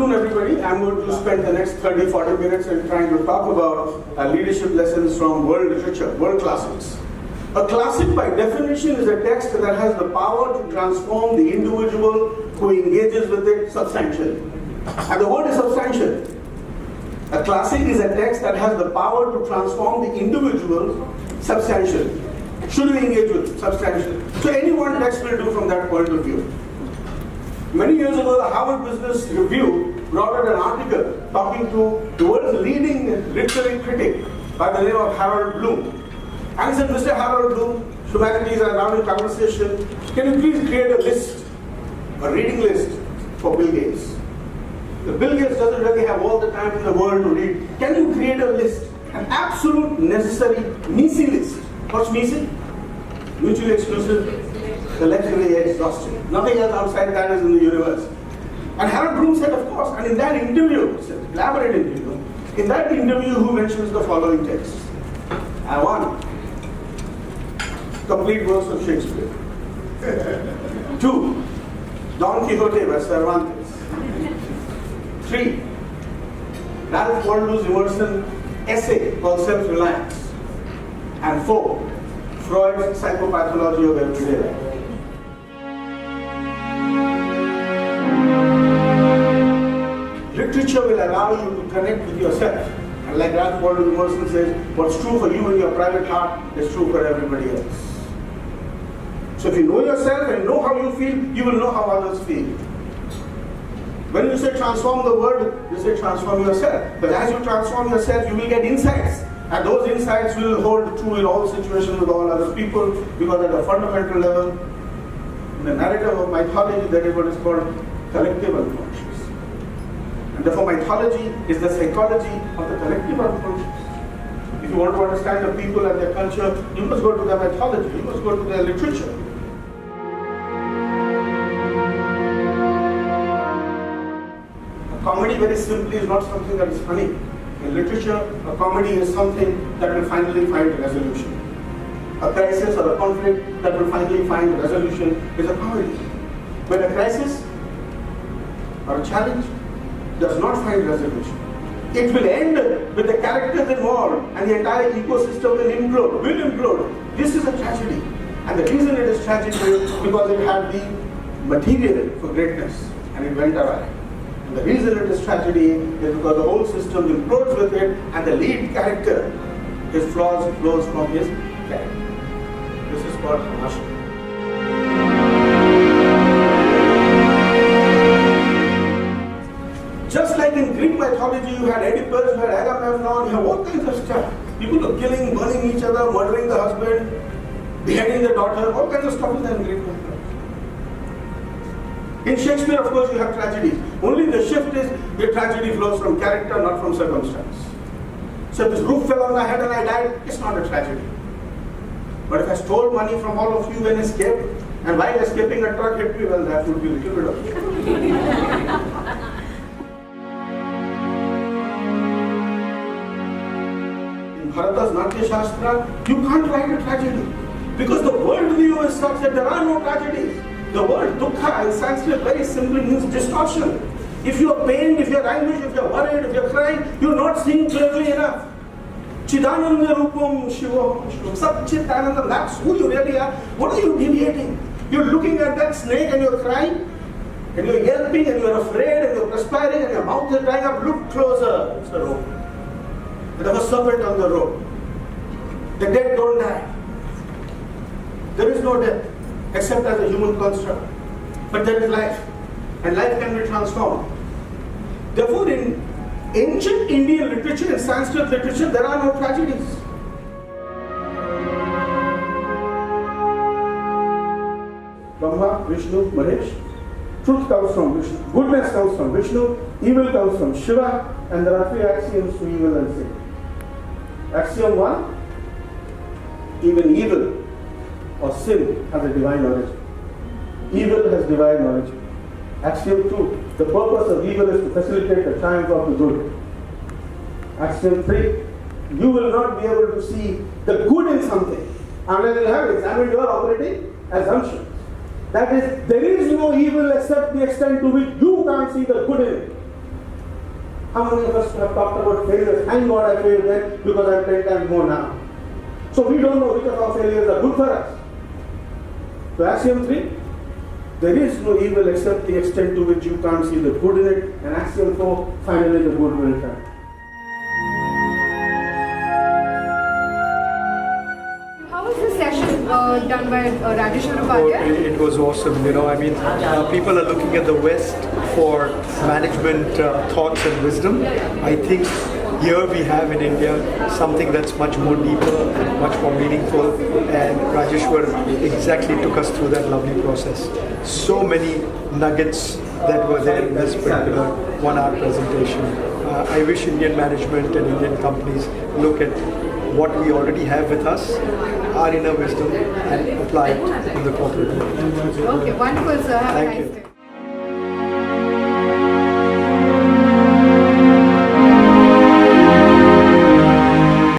afternoon, everybody. I'm going to spend the next 30-40 minutes in trying to talk about leadership lessons from world literature, world classics. A classic, by definition, is a text that has the power to transform the individual who engages with it substantially. And the word is substantial. A classic is a text that has the power to transform the individual substantially. Should we engage with substantially? So any one text will do from that point of view. Many years ago, the Harvard Business Review brought out an article talking to the world's leading literary critic by the name of Harold Bloom. And he said, Mr. Harold Bloom, humanities are now in conversation. Can you please create a list, a reading list for Bill Gates? The Bill Gates doesn't really have all the time in the world to read. Can you create a list, an absolute necessary MISI list? What's MISI? Mutually exclusive, collectively exhaustive. Nothing else outside that is in the universe. And Harold Bloom said, of course, and in that interview, it's an elaborate interview, in that interview, who mentions the following text? I want complete works of Shakespeare. 2, Don Quixote by Cervantes. 3, Ralph Waldo Emerson's essay called Self-Reliance. And 4, Freud's Psychopathology of Everyday Life. Literature will allow you to connect with yourself. And like Ralph Waldo Emerson says, what's true for you in your private heart is true for everybody else. So if you know yourself and know how you feel, you will know how others feel. When you say transform the world, you say transform yourself. But as you transform yourself, you will get insights. And those insights will hold true in all situations with all other people, because at a fundamental level, in the narrative of mythology, there is what is called collective unconscious. And therefore mythology is the psychology of the collective unconscious. If you want to understand the people and their culture, you must go to their mythology, you must go to their literature. Comedy, very simply, is not something that is funny. In literature, a comedy is something that will finally find a resolution. A crisis or a conflict that will finally find a resolution is a comedy. When a crisis or a challenge does not find resolution, it will end with the characters involved and the entire ecosystem will implode. This is a tragedy. And the reason it is tragic is because it had the material for greatness and it went awry. The reason it is tragedy is because the whole system implodes with it, and the lead character, his flaws flows from his character. This is called Tamasha. Just like in Greek mythology, you had Oedipus, you had Agamemnon, you have all kinds of stuff. People are killing, burning each other, murdering the husband, beheading the daughter, all kinds of stuff is there in Greek mythology. In Shakespeare, of course, you have tragedies. Only the shift is the tragedy flows from character, not from circumstance. So if this roof fell on my head and I died, it's not a tragedy. But if I stole money from all of you and escaped, and while escaping a truck hit me, well, that would be a little bit of In Bharata's Natya Shastra, you can't write a tragedy. Because the worldview is such that there are no tragedies. The word dukkha in Sanskrit very simply means distortion. If you are pained, if you are anguished, if you are worried, if you are crying, you are not seeing clearly enough. Chidananda Rupam Shivam Shivam. Sat Chit Ananda, that's who you really are. What are you deviating? You're looking at that snake and you're crying, and you're yelping, and you're afraid, and you're perspiring, and your mouth is drying up. Look closer. It's a rope. There's a serpent on the rope. The dead don't die. There is no death, except as a human construct. But there is life, and life can be transformed. Therefore, in ancient Indian literature and Sanskrit literature, there are no tragedies. Brahma, Vishnu, Mahesh. Truth comes from Vishnu, goodness comes from Vishnu, evil comes from Shiva, and there are 3 axioms to evil and sin. Axiom 1, even evil or sin has a divine origin. Evil has divine origin. Axiom 2, the purpose of evil is to facilitate the triumph of the good. Axiom 3, you will not be able to see the good in something unless you have examined your operating assumptions. That is, there is no evil except the extent to which you can't see the good in it. How many of us have talked about failures? Thank God I failed then because I'm 10 times more now. So we don't know which of our failures are good for us. So axiom 3, there is no evil except the extent to which you can't see the good in it. And axiom 4, finally the good will come. How was this session done by Rajeshwar Upadhyaya? It was awesome. People are looking at the West for management thoughts and wisdom. I think here we have in India something that's much more deeper, much more meaningful, and Rajeshwar exactly took us through that lovely process. So many nuggets that were there in this particular 1 hour presentation. I wish Indian management and Indian companies look at what we already have with us, our inner wisdom, and apply it in the corporate world. Okay, wonderful, sir. Have a Thank nice you. day.